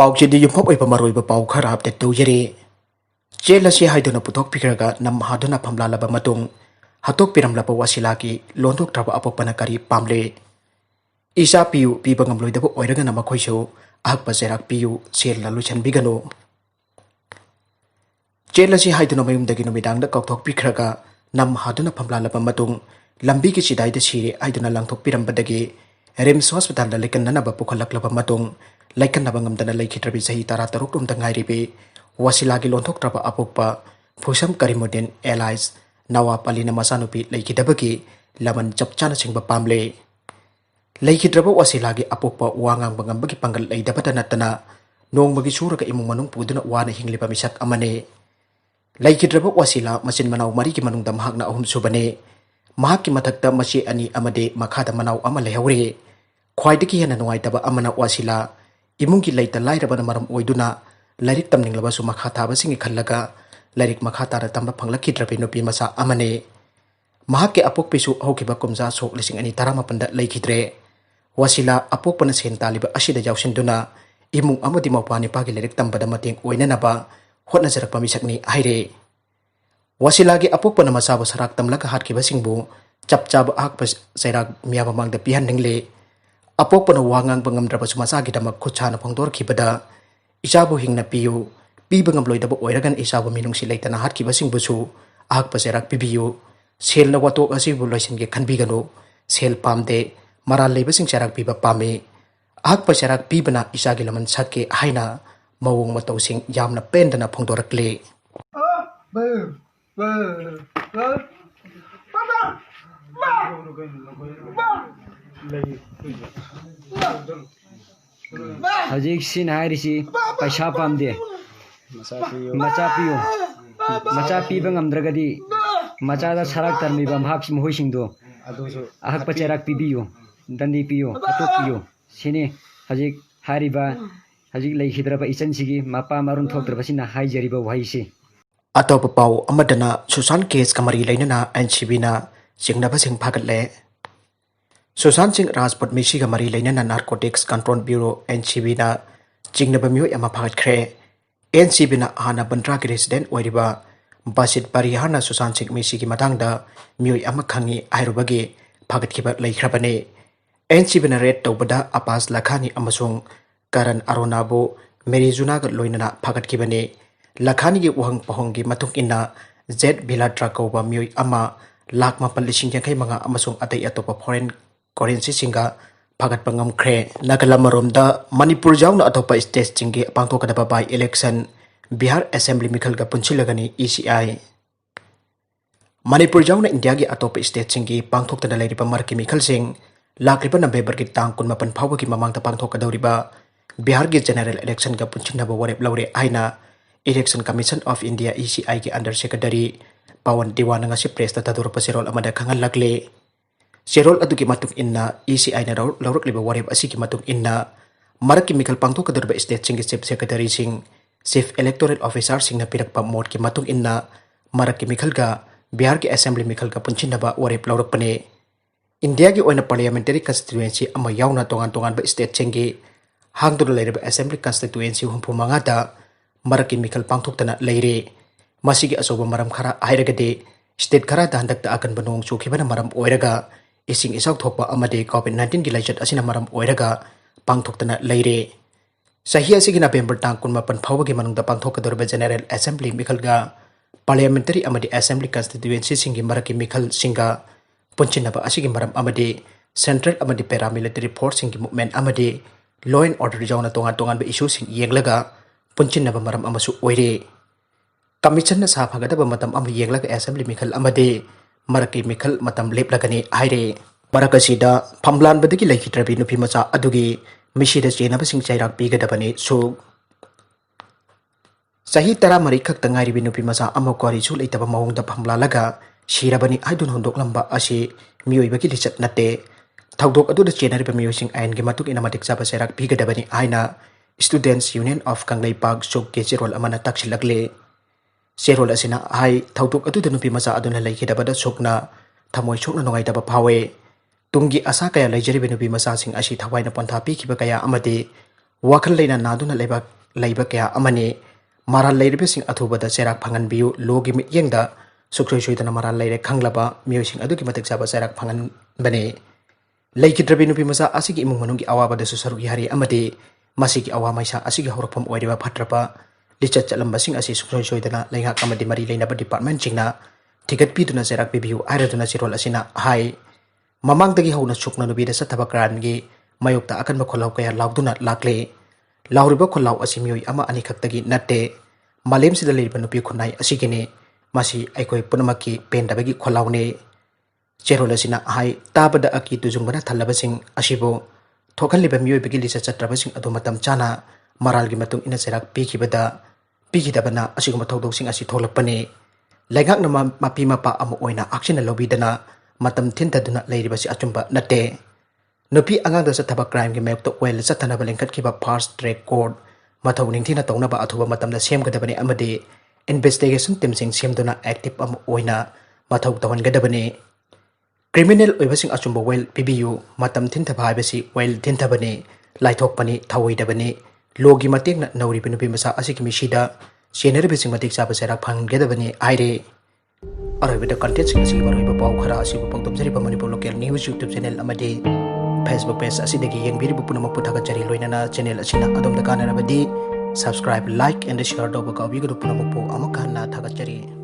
ꯄꯥꯎꯆꯦꯗꯤ ꯌꯨꯝꯐꯝ ꯑꯣꯏꯕ ꯃꯔꯨꯑꯣꯏꯕ ꯄꯥꯎ ꯈꯔ ꯑꯞꯗꯦꯠ ꯇꯧꯖꯔꯤ꯫ ꯆꯦꯜ ꯑꯁꯤ ꯍꯥꯏꯗꯨꯅ ꯄꯨꯊꯣꯛꯄꯤꯈ꯭ꯔꯒ ꯅꯝꯍꯥꯗꯨꯅ ꯐꯝꯂꯥꯜꯂꯕ ꯃꯇꯨꯡ ꯍꯥꯠꯇꯣꯛꯄꯤꯔꯝꯂꯕ ꯋꯥꯁꯤꯂꯥꯒꯤ ꯂꯣꯟꯊꯣꯛꯇ꯭ꯔꯕ ꯑꯄꯣꯛꯄꯅ ꯀꯔꯤ ꯄꯥꯝꯂꯤ? ꯏꯆꯥ ꯄꯤꯌꯨ ꯄꯤꯕ ꯉꯝꯂꯣꯏꯗꯕ ꯑꯣꯏꯔꯒꯅ ꯃꯈꯣꯏꯁꯨ ꯑꯍꯛꯄ ꯆꯩꯔꯥꯛ ꯄꯤꯌꯨ ꯁꯦꯜꯅ ꯂꯣꯏꯁꯤꯟꯕꯤꯒꯅꯨ꯫ ꯆꯦꯜ ꯑꯁꯤ ꯍꯥꯏꯗꯨꯅ ꯃꯌꯨꯝꯗꯒꯤ ꯅꯨꯃꯤꯗꯥꯡꯗ ꯀꯥꯎꯊꯣꯛꯄꯤꯈ꯭ꯔꯒ ꯅꯝꯍꯥꯗꯨꯅ ꯐꯝꯂꯥꯜꯂꯕ ꯃꯇꯨꯡ ꯂꯝꯕꯤꯒꯤ ꯆꯤꯗꯥꯏꯗ ꯁꯤꯔꯦ ꯍꯥꯏꯗꯨꯅ ꯂꯪꯊꯣꯛꯄꯤꯔꯝꯕꯗꯒꯤ ꯔꯤꯝꯁ ꯍꯣꯁꯄꯤꯇꯥꯜꯗ ꯂꯩꯀꯟꯅꯅꯕ ꯄꯨꯈꯠꯂꯛꯂꯕ ꯃꯇꯨꯡ ꯂꯩꯀꯟꯅꯕ ꯉꯝꯗꯅ ꯂꯩꯈꯤꯗ꯭ꯔꯕꯤ ꯆꯍꯤ 16 ꯔꯣꯝꯗ ꯉꯥꯏꯔꯤꯕꯤ ꯋꯥꯁꯤꯂꯥꯒꯤ ꯂꯣꯟꯊꯣꯛꯇ꯭ꯔꯕ ꯑꯄꯣꯛꯄ ꯐꯨꯁꯝ ꯀꯔꯤꯃꯨꯗꯤꯟ ꯑꯦꯂꯥꯏꯁ ꯅꯋꯥꯞ ꯑꯂꯤꯅ ꯃꯆꯥꯅꯨꯄꯤ ꯂꯩꯈꯤꯗꯕꯒꯤ ꯂꯃꯟ ꯆꯞ ꯆꯥꯅ ꯁꯤꯡꯕ ꯄꯥꯝꯂꯤ꯫ ꯂꯩꯈꯤꯗ꯭ꯔꯕ ꯋꯥꯁꯤꯂꯥꯒꯤ ꯑꯄꯣꯛꯄ ꯋꯥ ꯉꯥꯡꯕ ꯉꯝꯕꯒꯤ ꯄꯥꯡꯒꯜ ꯂꯩꯇꯕꯇ ꯅꯠꯇꯅ ꯅꯣꯡꯃꯒꯤ ꯁꯨꯔꯒ ꯏꯃꯨꯡ ꯃꯅꯨꯡ ꯄꯨꯗꯨꯅ ꯋꯥꯅ ꯍꯤꯡꯂꯤꯕ ꯃꯤꯁꯛ ꯑꯃꯅꯤ꯫ ꯂꯩꯈꯤꯗ꯭ꯔꯕ ꯋꯥꯁꯤꯂꯥ ꯃꯆꯤꯟ ꯃꯅꯥꯎ 4ꯒꯤ ꯃꯅꯨꯡꯗ ꯃꯍꯥꯛꯅ ꯑꯍꯨꯝꯁꯨꯕꯅꯤ꯫ ꯃꯍꯥꯛꯀꯤ ꯃꯊꯛꯇ ꯃꯆꯦ 2 ꯑꯃꯗꯤ ꯃꯈꯥꯗ ꯃꯅꯥꯎ ꯑꯃ ꯂꯩꯍꯧꯔꯤ꯫ ꯈ꯭ꯋꯥꯏꯗꯒꯤ ꯍꯦꯟꯅ ꯅꯨꯡꯉꯥꯏꯇꯕ ꯑꯃꯅ ꯋꯥꯁꯤꯂꯥ ꯏꯃꯨꯡꯒꯤ ꯂꯩꯇ ꯂꯥꯏꯔꯕꯅ ꯃꯔꯝ ꯑꯣꯏꯗꯨꯅ ꯂꯥꯏꯔꯤꯛ ꯇꯝꯅꯤꯡꯂꯕꯁꯨ ꯃꯈꯥ ꯊꯥꯕꯁꯤꯡꯒꯤ ꯈꯜꯂꯒ ꯂꯥꯏꯔꯤꯛ ꯃꯈꯥ ꯇꯥꯅ ꯇꯝꯕ ꯐꯪꯂꯛꯈꯤꯗ꯭ꯔꯕꯤ ꯅꯨꯄꯤ ꯃꯆꯥ ꯑꯃꯅꯤ꯫ ꯃꯍꯥꯛꯀꯤ ꯑꯄꯣꯛꯄꯤꯁꯨ ꯍꯧꯈꯤꯕ ꯀꯨꯝꯖꯥ ꯁꯣꯛ 2018ꯗ ꯂꯩꯈꯤꯗ꯭ꯔꯦ꯫ ꯋꯥꯁꯤꯂꯥ ꯑꯄꯣꯛꯄꯅ ꯁꯦꯟ ꯇꯥꯜꯂꯤꯕ ꯑꯁꯤꯗ ꯌꯥꯎꯁꯤꯟꯗꯨꯅ ꯏꯃꯨꯡ ꯑꯃꯗꯤ ꯃꯧꯄ꯭ꯋꯥ-ꯅꯤꯄꯥꯒꯤ ꯂꯥꯏꯔꯤꯛ ꯇꯝꯕꯗ ꯃꯇꯦꯡ ꯑꯣꯏꯅꯅꯕ ꯍꯣꯠꯅꯖꯔꯛꯄ ꯃꯤꯁꯛꯅꯤ ꯍꯥꯏꯔꯦ꯫ ꯋꯥꯁꯤꯂꯥꯒꯤ ꯑꯄꯣꯛꯄꯅ ꯃꯆꯥꯕꯨ ꯁꯔꯥꯛ ꯇꯝꯂꯒ ꯍꯥꯠꯈꯤꯕꯁꯤꯡꯕꯨ ꯆꯞ ꯆꯥꯕ ꯑꯍꯛꯄ ꯆꯩꯔꯥꯛ ꯃꯤꯌꯥꯝ ꯃꯃꯥꯡꯗ ꯄꯤꯍꯟꯅꯤꯡꯂꯤ꯫ ꯑꯄꯣꯛꯄꯅ ꯋꯥ ꯉꯥꯡꯕ ꯉꯝꯗ꯭ꯔꯕꯁꯨ ꯃꯆꯥꯒꯤꯗꯃꯛ ꯈꯨꯠ ꯁꯥꯅ ꯐꯣꯡꯗꯣꯔꯛꯈꯤꯕꯗ ꯏꯆꯥꯕꯨ ꯍꯤꯡꯅ ꯄꯤꯌꯨ ꯄꯤꯕ ꯉꯝꯂꯣꯏꯗꯕ ꯑꯣꯏꯔꯒꯅ ꯏꯆꯥꯕꯨ ꯃꯤꯅꯨꯡꯁꯤ ꯂꯩꯇꯅ ꯍꯥꯠꯈꯤꯕꯁꯤꯡꯕꯨꯁꯨ ꯑꯍꯛꯄ ꯆꯩꯔꯥꯛ ꯄꯤꯕꯤꯌꯨ ꯁꯦꯜꯅ ꯋꯥꯇꯣꯛ ꯑꯁꯤꯕꯨ ꯂꯣꯏꯁꯤꯟꯒꯦ ꯈꯟꯕꯤꯒꯅꯨ ꯁꯦꯜ ꯄꯥꯝꯗꯦ ꯃꯔꯥꯜ ꯂꯩꯕꯁꯤꯡ ꯆꯩꯔꯥꯛ ꯄꯤꯕ ꯄꯥꯝꯃꯤ ꯑꯍꯛꯄ ꯆꯩꯔꯥꯛ ꯄꯤꯕꯅ ꯏꯆꯥꯒꯤ ꯂꯃꯟ ꯁꯛꯀꯦ ꯍꯥꯏꯅ ꯃꯑꯣꯡ ꯃꯇꯧꯁꯤꯡ ꯌꯥꯝꯅ ꯄꯦꯟꯗꯅ ꯐꯣꯡꯗꯣꯔꯛꯂꯤ꯫ हजिक सिन हायरिसि पैसा पामदे मचा पियो मचा पीब ngamdragadi मचादा सराक तरमिबा महाक मोहइसिंगदो अहक पचेराक पीबियो दंदी पियो अटोक पियो सिने हजिक हारिबा हजिक लेखिद्रबा इचनसिगी मपा मारुन थोक्द्रबसिना हाइजरिबा वहाइसे। अतोप पाउ अमदना सुशांत केस कमरी लेनना एनसीबीना चिंगनबसिंग फागतले। सुशांत सिंह राजपूत मिसिगा मरी लेनना नार्कोटिक्स कंट्रोल ब्यूरो एनसीबीना चिंगनब मियोय अमा फागतख्रे। एनसीबीना हाना बंद्रा की रेसिडेंट ओइरिबा बासित परिहारना सुशांत सिंह मिसिगी मतांगदा मियोय अमा खंगी आइरुबगी फागतखिबा लेख्रबने। एनसीबीना रेड तौबदा आपास लखानी अमसुंग करण अरोनाबो मेरिजुनाग लोइनना फागतखिबने। लखानी की वहंग पहोंगी मतुंग इन्ना जेट भिलाट्रा कौबा मियोय अमा लाख 8,500 अमसुंग अतै अतोपा फॉरेन करेंसी सिंगा फागत पंगमख्रे। नगलमरोमदा मणिपुर जाउना अतोपा स्टेट सिंगे पांथोकदबा बाय इलेक्शन बिहार असेंबली मिखलगा पुंछिलगनी ईसीआई। मणिपुर जाउना इंडिया की अतोपा स्टेट सिंगे पांथोकदना लेरिबा मरकी मिखलसिंग लाक्रिबा नवेम्बर की तांग 19 फावगी ममांगदा पांथोकदौरिबा बिहार की जनरल इलेक्शन का पुंछिनबा वरेप लौरे आइना election commission of India ECI की अंडर सेक्रेटरी पवन दीवाना ngasi प्रेस तदुरपा सेरोल अमदा खंगलक्ले। सेरोल अदुगी मतुक इन्ना ईसीआई ना लौरकलिबा वरेप असिगी मतुक इन्ना मरकी मिखल पांथोकदुरबा स्टेट सिंग चीफ सेक्रेटरी सिंग चीफ इलेक्टोरल ऑफिसर सिंग ना पिरकपा मोड की मतुक इन्ना मरकी मिखलगा बिहार की असेंबली मिखलगा पुंछिनबा वरेप लौरकपने। इंडिया की ओइना पार्लियामेंटरी कंस्टिट्यूएंसी अमा याउना तोंगान तोंगानबा स्टेट सिंगी हांगदुना लेरिबा असेंबली कंस्टिट्यूएंसी 35 मरकी मिखल पांथोकतना लेरे। मसिगी अचौबा मरम खरा हाइरगदे स्टेट खरा हंदक्ता अकनबा नोंग चुखिबना मरम ओइरगा इसिंग इसाउ थोकपा अमदे कोविड-19 की लाइचत असिना मरम ओइरगा पांथोकतना लेरे। सही असिगी नवेम्बर तांग 19 फावगी मनुंगदा पांथोकदोरबा जनरल असेंबली मिखलगा पार्लियामेंटरी अमदे असेंबली कंस्टिट्यूएंसी सिंगी मरकी मिखल सिंगा पुंछिनबा असिगी मरम अमदे सेंट्रल अमदे पैरामिलिटरी फोर्स सिंगी मूवमेंट अमदे लॉ एंड ऑर्डर जाउना तोंगान तोंगानबा इशू सिंग येंगलगा पुंछिनबा मरम अमसु ओइरे। कमीशन साफागदबा मतम अम येंगलगा असेंबली मिखल अमदे मरकी मिखल मतम लेपलगनी हाइरे। मरकसीदा फमलानबदगी लेखिद्रबी नुपी मचा अदुगी मिसिदा चेनबसिंग चैराक पीगदबने सु। सही 13 खक्ता ngairibi nupi macha ama kwari chu leitaba mawongda phamlalaga sirabani aidun hondoklamba asi miyoibagi lichat nate thaudok aduda chenariba miyosing ain gi matuk ina matik chaba serak phigadabani aina students union of kanglei park chok ke cherol amana taksilagle। cherol asina hai thaudok aduda nupi macha aduna leikidabada chokna thamoi chokna nongaitaba phawe tungi asa kaya leijaribi nupi macha sing asi thawaina pantha pikhiba kaya amade wakal leina naduna leiba kaya amani maral leiribesing athubada serak phangan biu logi mit yengda suksoi soidana maral leire khanglaba miosing aduki matik jaba serak phangan bane leikidrabi nupi masa asigi imung manungi awaba da susaru hari amade masigi awa maisa asigi horapam oiriba phatrapa lichat chalambasing asi suksoi soidana leihak amade mari leinaba department jingna tiket piduna serak bibiu airaduna sirol asina hai mamang dagi hauna sukna nubi da sataba krangi mayokta akan bakholau kaya lauduna lakle lauriba kholau asimioi ama ani khaktagi natte malem sida leiba nupi khunai asigine masi aikoi punamaki pendabagi kholaune cherola sina hai tabada aki tujungbana thalabasing asibo thokhalliba mioi bagi lisa chatrabasing adu matam chana maralgi matung ina serak pikidabana asiguma thodosing asi tholakpani laigak na mapi mapa amu oina action lobidana matam thintaduna leiribasi achumba natte nupi angang da sataba crime gi mayok to well sathanaba lengkat kiba fast track court mathau ningthina tongnaba athuba matam da semgadabani amade investigation team sing semduna active amu oina mathau tawanggadabani criminal oibasing achumba well pbu matam thintaba haibasi well thintabani laithokpani thawoidabani logi matekna nauri pinupi masa asiki misida senarbising matik chaba serak phanggadabani aire aroibada content sing asi baroiba pau khara asi pangtom jari Manipur local news YouTube channel amade Facebook page asidagi yengbiribu punamak puthagatjari loinana channel asina adom da kanarabadi subscribe like and share doba ka bigu punamak po amakana thagatjari